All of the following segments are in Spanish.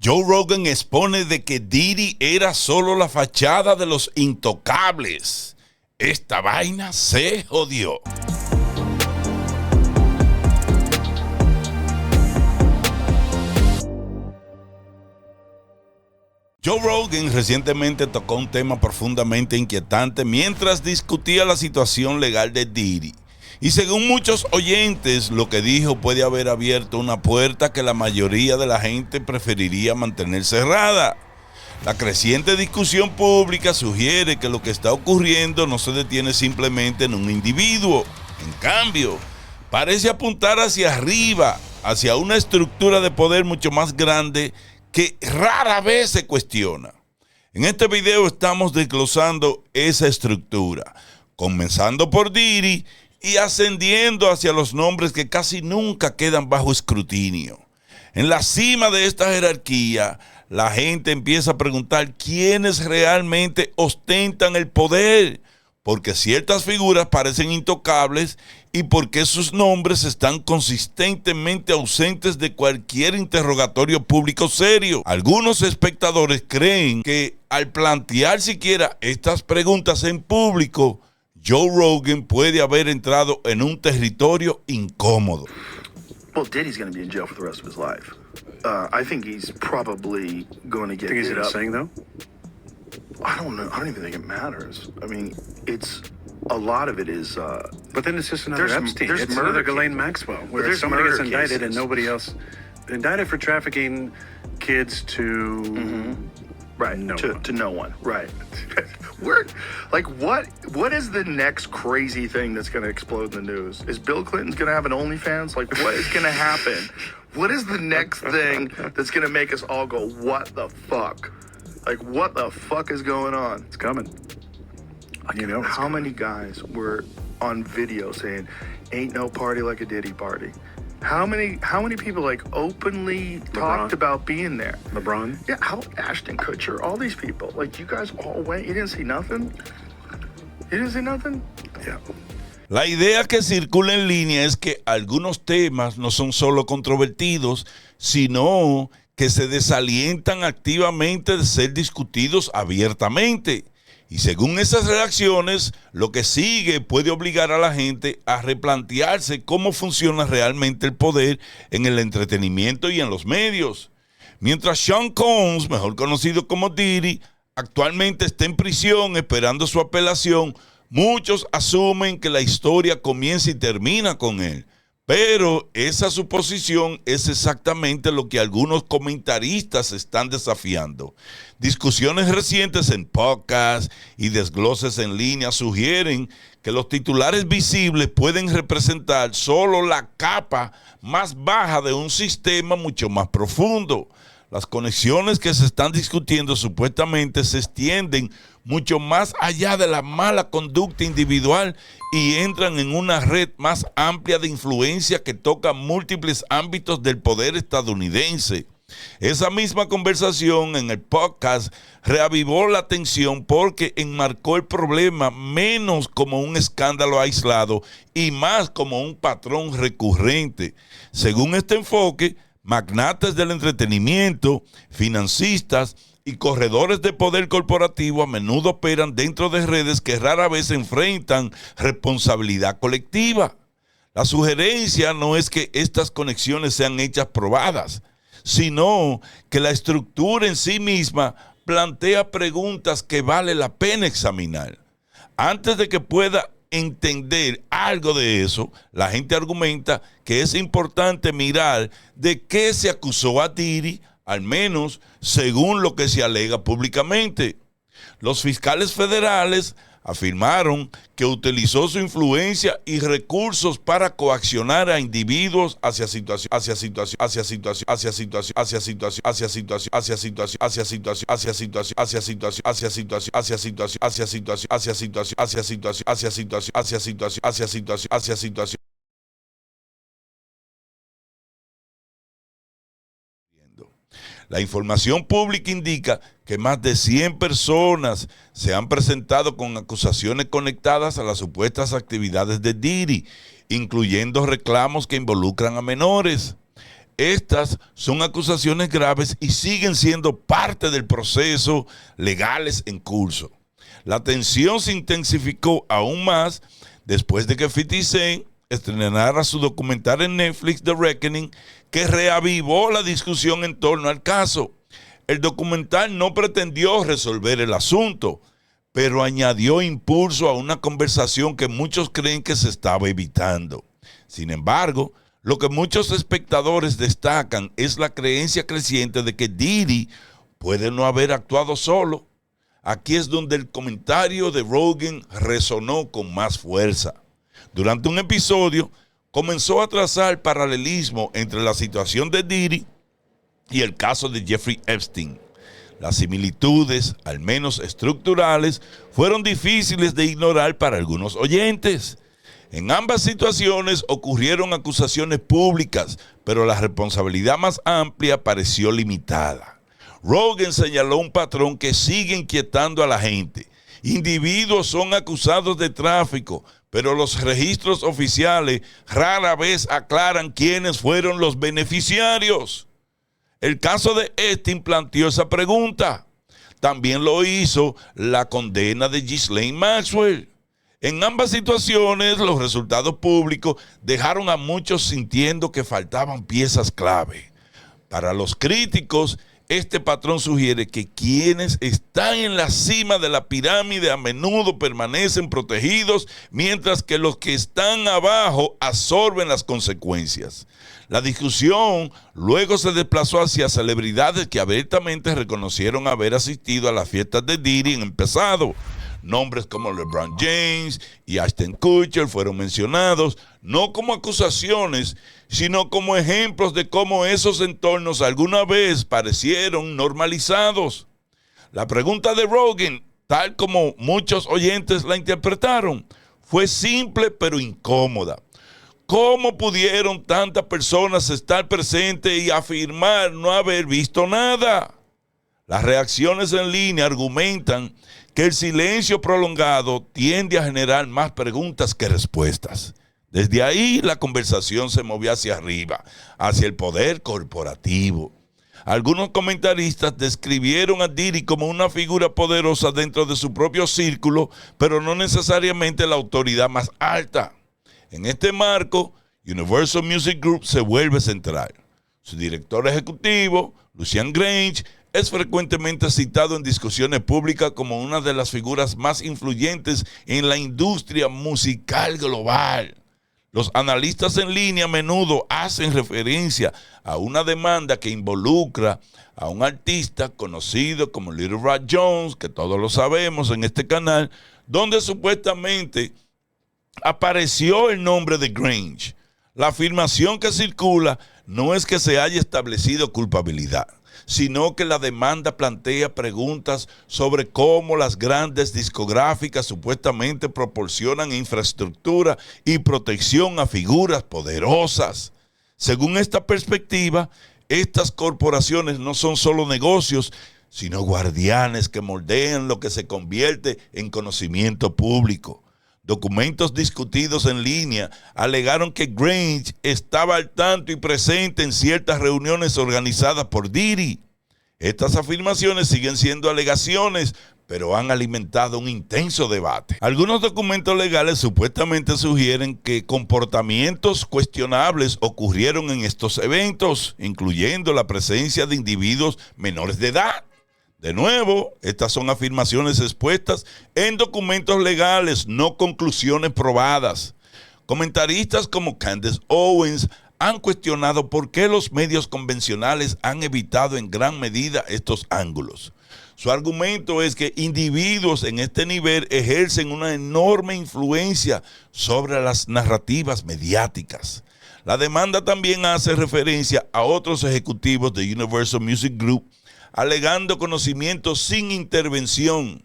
Joe Rogan expone de que Diddy era solo la fachada de los intocables. Esta vaina se jodió. Joe Rogan recientemente tocó un tema profundamente inquietante mientras discutía la situación legal de Diddy. Y según muchos oyentes, lo que dijo puede haber abierto una puerta que la mayoría de la gente preferiría mantener cerrada. La creciente discusión pública sugiere que lo que está ocurriendo no se detiene simplemente en un individuo. En cambio, parece apuntar hacia arriba, hacia una estructura de poder mucho más grande que rara vez se cuestiona. En este video estamos desglosando esa estructura, comenzando por Diddy y ascendiendo hacia los nombres que casi nunca quedan bajo escrutinio. En la cima de esta jerarquía, la gente empieza a preguntar quiénes realmente ostentan el poder, porque ciertas figuras parecen intocables y porque sus nombres están consistentemente ausentes de cualquier interrogatorio público serio. Algunos espectadores creen que al plantear siquiera estas preguntas en público, Joe Rogan puede haber entrado en un territorio incómodo. Well, Diddy's going to be in jail for the rest of his life. I think he's probably going to get hit up. Saying though? I don't know. I don't even think it matters. I mean, it's a lot of it is. But then it's just another Epstein. There's it's murder another Ghislaine cases. Maxwell, where There's somebody gets murder indicted cases. and nobody else indicted for trafficking kids to Right, no to one. to no one. Right. What is the next crazy thing that's going to explode in the news? Is Bill Clinton's going to have an OnlyFans? Like, what is going to happen? What is the next thing that's going to make us all go, what the fuck? Like, what the fuck is going on? It's coming. You know, How many guys were on video saying, ain't no party like a Diddy party? How many people like openly talked about being there? LeBron? Yeah, how about Ashton Kutcher? All these people. Like, you guys all went, you didn't see nothing? You didn't see nothing? Yeah. La idea que circula en línea es que algunos temas no son solo controvertidos, sino que se desalientan activamente de ser discutidos abiertamente. Y según esas reacciones, lo que sigue puede obligar a la gente a replantearse cómo funciona realmente el poder en el entretenimiento y en los medios. Mientras Sean Combs, mejor conocido como Diddy, actualmente está en prisión esperando su apelación, muchos asumen que la historia comienza y termina con él. Pero esa suposición es exactamente lo que algunos comentaristas están desafiando. Discusiones recientes en podcasts y desgloses en línea sugieren que los titulares visibles pueden representar solo la capa más baja de un sistema mucho más profundo. Las conexiones que se están discutiendo supuestamente se extienden mucho más allá de la mala conducta individual y entran en una red más amplia de influencia que toca múltiples ámbitos del poder estadounidense. Esa misma conversación en el podcast reavivó la tensión porque enmarcó el problema menos como un escándalo aislado y más como un patrón recurrente. Según este enfoque, magnates del entretenimiento, financistas y corredores de poder corporativo a menudo operan dentro de redes que rara vez enfrentan responsabilidad colectiva. La sugerencia no es que estas conexiones sean hechas probadas, sino que la estructura en sí misma plantea preguntas que vale la pena examinar. Antes de que pueda entender algo de eso, la gente argumenta que es importante mirar de qué se acusó a Diddy, al menos según lo que se alega públicamente. Los fiscales federales afirmaron que utilizó su influencia y recursos para coaccionar a individuos hacia situaciones La información pública indica que más de 100 personas se han presentado con acusaciones conectadas a las supuestas actividades de Diddy, incluyendo reclamos que involucran a menores. estas son acusaciones graves y siguen siendo parte del proceso legales en curso. La tensión se intensificó aún más después de que 50 Cent estrenara su documental en Netflix, The Reckoning, que reavivó la discusión en torno al caso. El documental no pretendió resolver el asunto, pero añadió impulso a una conversación que muchos creen que se estaba evitando. Sin embargo, lo que muchos espectadores destacan es la creencia creciente de que Diddy puede no haber actuado solo. Aquí es donde el comentario de Rogan resonó con más fuerza. Durante un episodio, comenzó a trazar paralelismo entre la situación de Diddy y el caso de Jeffrey Epstein. Las similitudes, al menos estructurales, fueron difíciles de ignorar para algunos oyentes. En ambas situaciones ocurrieron acusaciones públicas, pero la responsabilidad más amplia pareció limitada. Rogan señaló un patrón que sigue inquietando a la gente. Individuos son acusados de tráfico, pero los registros oficiales rara vez aclaran quiénes fueron los beneficiarios. El caso de Epstein planteó esa pregunta. También lo hizo la condena de Ghislaine Maxwell. En ambas situaciones, los resultados públicos dejaron a muchos sintiendo que faltaban piezas clave. Para los críticos, este patrón sugiere que quienes están en la cima de la pirámide a menudo permanecen protegidos, mientras que los que están abajo absorben las consecuencias. La discusión luego se desplazó hacia celebridades que abiertamente reconocieron haber asistido a las fiestas de Diddy en el pasado. Nombres como LeBron James y Ashton Kutcher fueron mencionados, no como acusaciones, sino como ejemplos de cómo esos entornos alguna vez parecieron normalizados. La pregunta de Rogan, tal como muchos oyentes la interpretaron, fue simple pero incómoda. ¿Cómo pudieron tantas personas estar presentes y afirmar no haber visto nada? Las reacciones en línea argumentan que el silencio prolongado tiende a generar más preguntas que respuestas. Desde ahí la conversación se movió hacia arriba, hacia el poder corporativo. Algunos comentaristas describieron a Diddy como una figura poderosa dentro de su propio círculo, pero no necesariamente la autoridad más alta. En este marco, Universal Music Group se vuelve central. Su director ejecutivo, Lucian Grainge, es frecuentemente citado en discusiones públicas como una de las figuras más influyentes en la industria musical global. Los analistas en línea a menudo hacen referencia a una demanda que involucra a un artista conocido como Little Rat Jones, que todos lo sabemos en este canal, donde supuestamente apareció el nombre de Grainge. La afirmación que circula no es que se haya establecido culpabilidad, sino que la demanda plantea preguntas sobre cómo las grandes discográficas supuestamente proporcionan infraestructura y protección a figuras poderosas. Según esta perspectiva, estas corporaciones no son solo negocios, sino guardianes que moldean lo que se convierte en conocimiento público. Documentos discutidos en línea alegaron que Grainge estaba al tanto y presente en ciertas reuniones organizadas por Diddy. Estas afirmaciones siguen siendo alegaciones, pero han alimentado un intenso debate. Algunos documentos legales supuestamente sugieren que comportamientos cuestionables ocurrieron en estos eventos, incluyendo la presencia de individuos menores de edad. De nuevo, estas son afirmaciones expuestas en documentos legales, no conclusiones probadas. Comentaristas como Candace Owens han cuestionado por qué los medios convencionales han evitado en gran medida estos ángulos. Su argumento es que individuos en este nivel ejercen una enorme influencia sobre las narrativas mediáticas. La demanda también hace referencia a otros ejecutivos de Universal Music Group, alegando conocimiento sin intervención.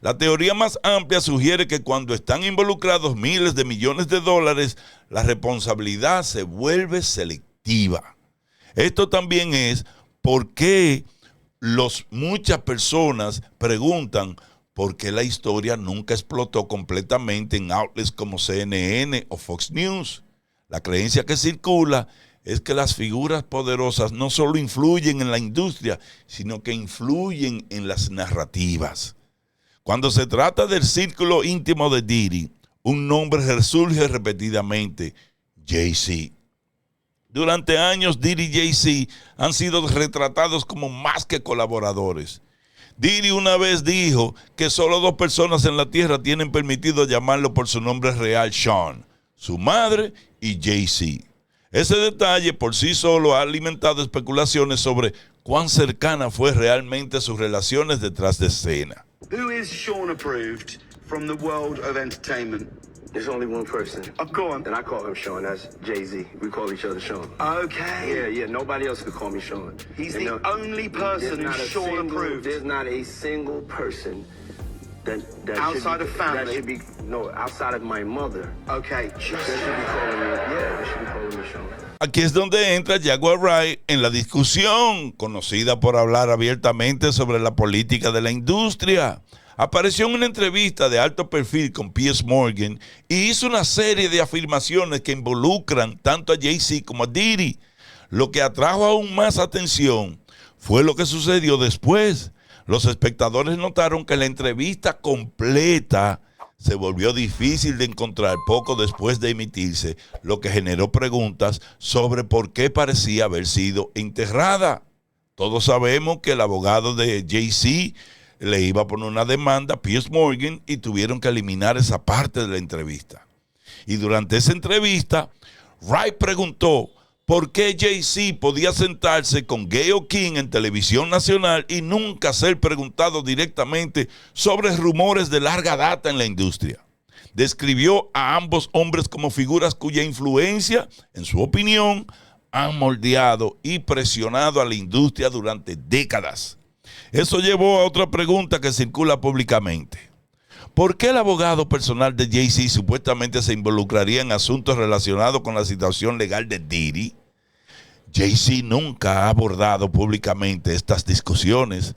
La teoría más amplia sugiere que cuando están involucrados miles de millones de dólares, la responsabilidad se vuelve selectiva. Esto también es por qué muchas personas preguntan por qué la historia nunca explotó completamente en outlets como CNN o Fox News. La creencia que circula es que las figuras poderosas no solo influyen en la industria, sino que influyen en las narrativas. Cuando se trata del círculo íntimo de Diddy, un nombre resurge repetidamente: Jay-Z. Durante años, Diddy y Jay-Z han sido retratados como más que colaboradores. Diddy una vez dijo que solo 2 personas en la tierra tienen permitido llamarlo por su nombre real, Sean, su madre y Jay-Z. Ese detalle por sí solo ha alimentado especulaciones sobre cuán cercana fue realmente sus relaciones detrás de escena. Who is Sean approved from the world of entertainment? There's only one person. Oh, go on. And I call him Sean. That's Jay-Z. We call each other Sean. Okay. Yeah. Nobody else could call me Sean. He's the only person who's Sean approved. There's not a single person that outside of family. That should be outside of my mother. Okay. They should be calling me. Yeah, they should be calling me Sean. Aquí es donde entra Jaguar Wright en la discusión, conocida por hablar abiertamente sobre la política de la industria. Apareció en una entrevista de alto perfil con Piers Morgan y hizo una serie de afirmaciones que involucran tanto a Jay-Z como a Diddy. Lo que atrajo aún más atención fue lo que sucedió después. Los espectadores notaron que la entrevista completa se volvió difícil de encontrar poco después de emitirse, lo que generó preguntas sobre por qué parecía haber sido enterrada. Todos sabemos que el abogado de Jay-Z le iba a poner una demanda a Piers Morgan y tuvieron que eliminar esa parte de la entrevista. Y durante esa entrevista, Wright preguntó por qué Jay-Z podía sentarse con Gayle King en televisión nacional y nunca ser preguntado directamente sobre rumores de larga data en la industria. Describió a ambos hombres como figuras cuya influencia, en su opinión, han moldeado y presionado a la industria durante décadas. Eso llevó a otra pregunta que circula públicamente. ¿Por qué el abogado personal de Jay-Z supuestamente se involucraría en asuntos relacionados con la situación legal de Diddy? Jay-Z nunca ha abordado públicamente estas discusiones.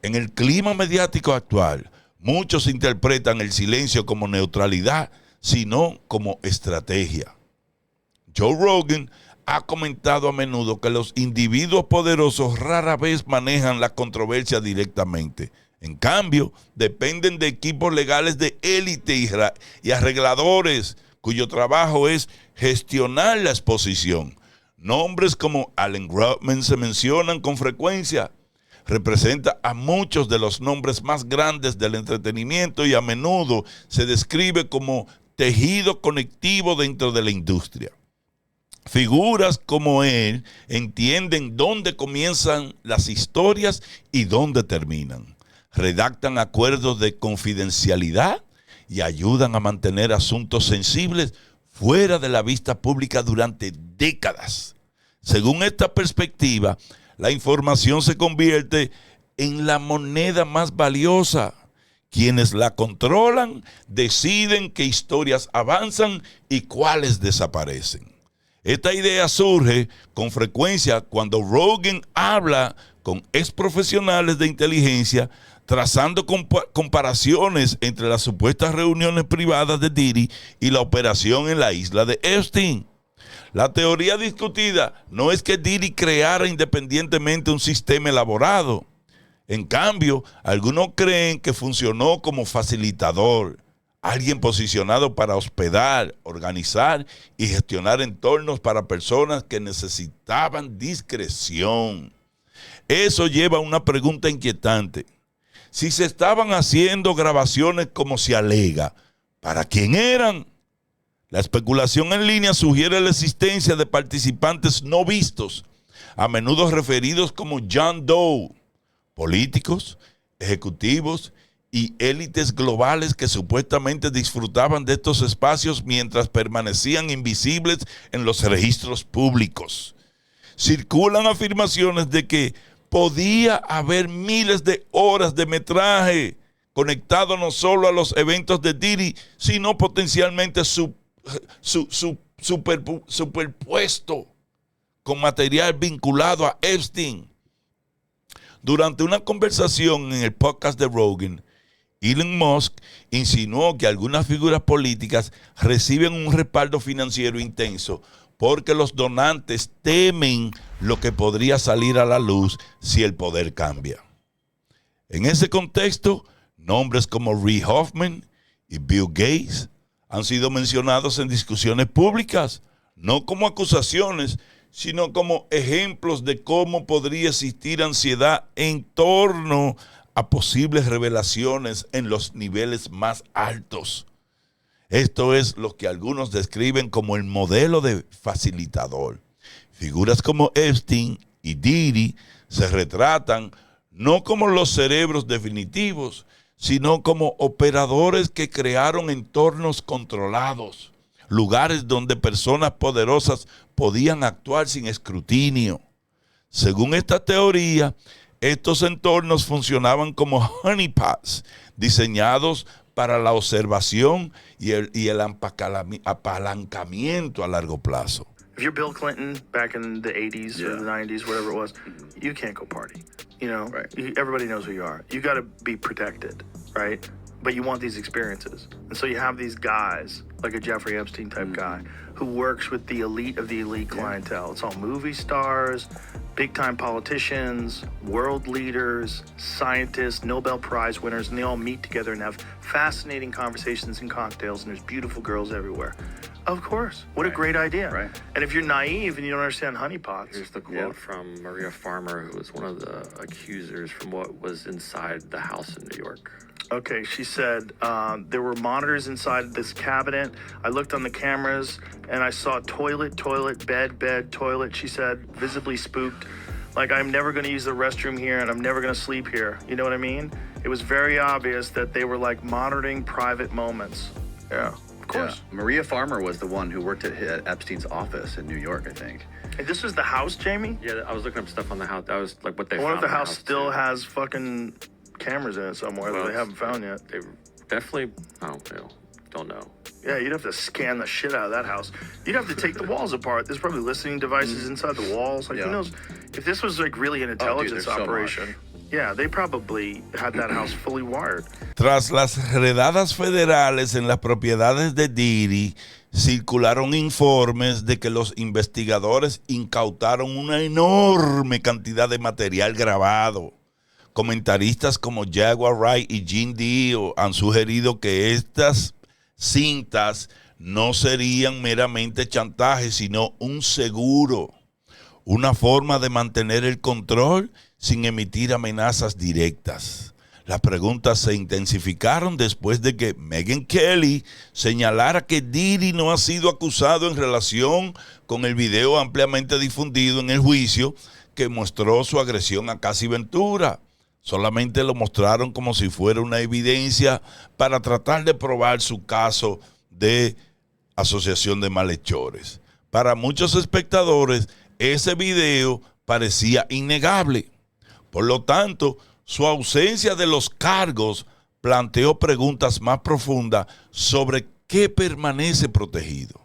En el clima mediático actual, muchos interpretan el silencio como neutralidad, sino como estrategia. Joe Rogan ha comentado a menudo que los individuos poderosos rara vez manejan la controversia directamente. En cambio, dependen de equipos legales de élite y arregladores cuyo trabajo es gestionar la exposición. Nombres como Allen Grubman se mencionan con frecuencia. Representa a muchos de los nombres más grandes del entretenimiento y a menudo se describe como tejido conectivo dentro de la industria. Figuras como él entienden dónde comienzan las historias y dónde terminan. Redactan acuerdos de confidencialidad y ayudan a mantener asuntos sensibles fuera de la vista pública durante décadas. Según esta perspectiva, la información se convierte en la moneda más valiosa. Quienes la controlan deciden qué historias avanzan y cuáles desaparecen. Esta idea surge con frecuencia cuando Rogan habla con ex profesionales de inteligencia, trazando comparaciones entre las supuestas reuniones privadas de Diddy y la operación en la isla de Epstein. La teoría discutida no es que Diddy creara independientemente un sistema elaborado. En cambio, algunos creen que funcionó como facilitador, alguien posicionado para hospedar, organizar y gestionar entornos para personas que necesitaban discreción. Eso lleva a una pregunta inquietante. Si se estaban haciendo grabaciones como se alega, ¿para quién eran? La especulación en línea sugiere la existencia de participantes no vistos, a menudo referidos como John Doe, políticos, ejecutivos y élites globales que supuestamente disfrutaban de estos espacios mientras permanecían invisibles en los registros públicos. Circulan afirmaciones de que podía haber miles de horas de metraje conectado no solo a los eventos de Diddy, sino potencialmente superpuesto con material vinculado a Epstein. Durante una conversación en el podcast de Rogan, Elon Musk insinuó que algunas figuras políticas reciben un respaldo financiero intenso porque los donantes temen lo que podría salir a la luz si el poder cambia. En ese contexto, nombres como Reid Hoffman y Bill Gates han sido mencionados en discusiones públicas, no como acusaciones, sino como ejemplos de cómo podría existir ansiedad en torno a posibles revelaciones en los niveles más altos. Esto es lo que algunos describen como el modelo de facilitador. Figuras como Epstein y Diddy se retratan no como los cerebros definitivos, sino como operadores que crearon entornos controlados, lugares donde personas poderosas podían actuar sin escrutinio. Según esta teoría, estos entornos funcionaban como honeypots, diseñados para la observación y el apalancamiento a largo plazo. If you're Bill Clinton back in the 80s or the 90s, whatever it was, you can't go party. You know, everybody knows who you are. You got to be protected, right? But you want these experiences. And so you have these guys, like a Jeffrey Epstein type guy, who works with the elite of the elite clientele. It's all movie stars, big-time politicians, world leaders, scientists, Nobel Prize winners, and they all meet together and have fascinating conversations and cocktails, and there's beautiful girls everywhere. Of course. What a great idea. Right. And if you're naive and you don't understand honeypots. Here's the quote from Maria Farmer, who was one of the accusers from what was inside the house in New York. Okay, she said there were monitors inside this cabinet. I looked on the cameras and I saw toilet, bed, toilet. She said, visibly spooked. Like, I'm never going to use the restroom here and I'm never going to sleep here. You know what I mean? It was very obvious that they were like monitoring private moments. Yeah. Of course. Yeah. Maria Farmer was the one who worked at Epstein's office in New York, I think. And this was the house, Jamie? Yeah, I was looking up stuff on the house. That was like what they I found. wonder if the house still too. has fucking cameras in it somewhere that they haven't found yet. They definitely, don't know. Yeah, you'd have to scan the shit out of that house. You'd have to take the walls apart. There's probably listening devices inside the walls. Like, who knows? If this was like really an intelligence operation, yeah, they probably had that house fully wired. Tras las redadas federales en las propiedades de Diddy, circularon informes de que los investigadores incautaron una enorme cantidad de material grabado. Comentaristas como Jaguar Wright y Gene Dio han sugerido que estas cintas no serían meramente chantaje, sino un seguro, una forma de mantener el control sin emitir amenazas directas. Las preguntas se intensificaron después de que Megyn Kelly señalara que Diddy no ha sido acusado en relación con el video ampliamente difundido en el juicio que mostró su agresión a Cassie Ventura. Solamente lo mostraron como si fuera una evidencia para tratar de probar su caso de asociación de malhechores. Para muchos espectadores, ese video parecía innegable. Por lo tanto, su ausencia de los cargos planteó preguntas más profundas sobre qué permanece protegido.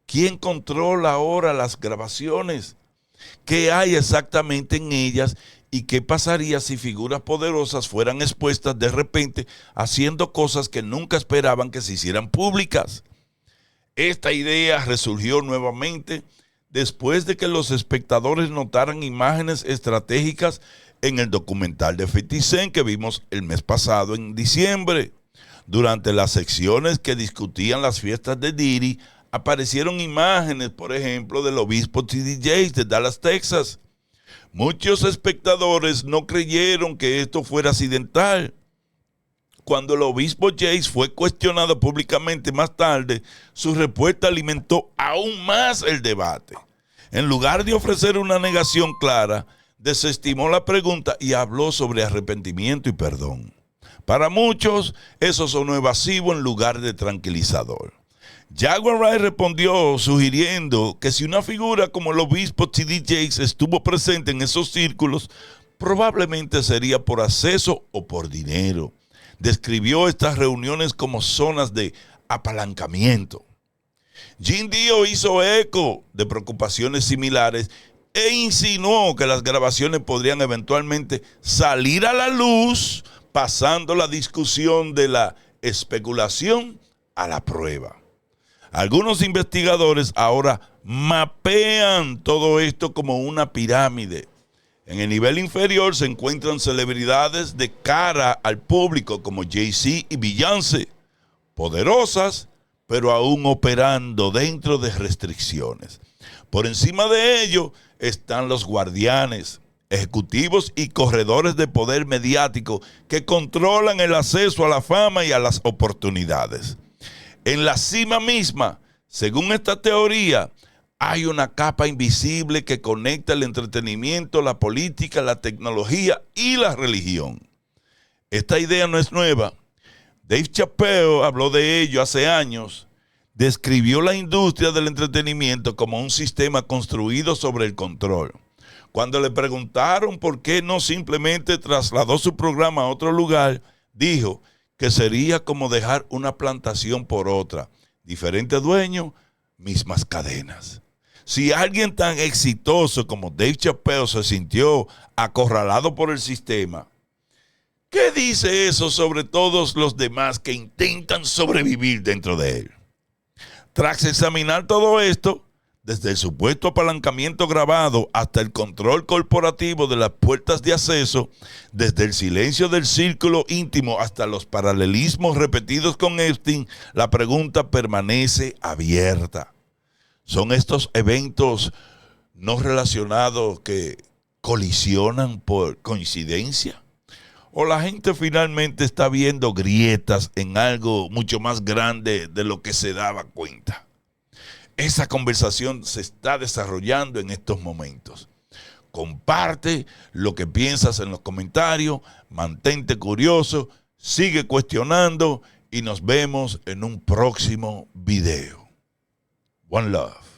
¿Quién controla ahora las grabaciones? ¿Qué hay exactamente en ellas? ¿Y qué pasaría si figuras poderosas fueran expuestas de repente haciendo cosas que nunca esperaban que se hicieran públicas? Esta idea resurgió nuevamente después de que los espectadores notaran imágenes estratégicas en el documental de 50 Cent que vimos el mes pasado en diciembre. Durante las secciones que discutían las fiestas de Diddy, aparecieron imágenes, por ejemplo, del obispo T.D. Jakes de Dallas, Texas. Muchos espectadores no creyeron que esto fuera accidental. Cuando el obispo Jakes fue cuestionado públicamente más tarde, su respuesta alimentó aún más el debate. En lugar de ofrecer una negación clara, desestimó la pregunta y habló sobre arrepentimiento y perdón. Para muchos, eso sonó evasivo en lugar de tranquilizador. Jaguar Wright respondió sugiriendo que si una figura como el obispo T.D. Jakes estuvo presente en esos círculos, probablemente sería por acceso o por dinero. Describió estas reuniones como zonas de apalancamiento. Gene Dio hizo eco de preocupaciones similares e insinuó que las grabaciones podrían eventualmente salir a la luz, pasando la discusión de la especulación a la prueba. Algunos investigadores ahora mapean todo esto como una pirámide. En el nivel inferior se encuentran celebridades de cara al público como Jay-Z y Beyoncé, poderosas, pero aún operando dentro de restricciones. Por encima de ello están los guardianes, ejecutivos y corredores de poder mediático que controlan el acceso a la fama y a las oportunidades. En la cima misma, según esta teoría, hay una capa invisible que conecta el entretenimiento, la política, la tecnología y la religión. Esta idea no es nueva. Dave Chappelle habló de ello hace años. Describió la industria del entretenimiento como un sistema construido sobre el control. Cuando le preguntaron por qué no simplemente trasladó su programa a otro lugar, dijo que sería como dejar una plantación por otra. Diferentes dueños, mismas cadenas. Si alguien tan exitoso como Dave Chappelle se sintió acorralado por el sistema, ¿qué dice eso sobre todos los demás que intentan sobrevivir dentro de él? Tras examinar todo esto, desde el supuesto apalancamiento grabado hasta el control corporativo de las puertas de acceso, desde el silencio del círculo íntimo hasta los paralelismos repetidos con Epstein, la pregunta permanece abierta. ¿Son estos eventos no relacionados que colisionan por coincidencia? ¿O la gente finalmente está viendo grietas en algo mucho más grande de lo que se daba cuenta? Esa conversación se está desarrollando en estos momentos. Comparte lo que piensas en los comentarios, mantente curioso, sigue cuestionando y nos vemos en un próximo video. One love.